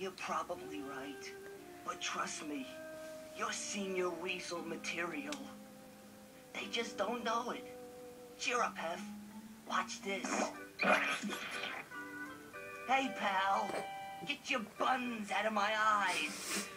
you're probably right. But trust me, you're senior weasel material. They just don't know it. Cheer up, Hef. Watch this. Hey, pal. Get your buns out of my eyes.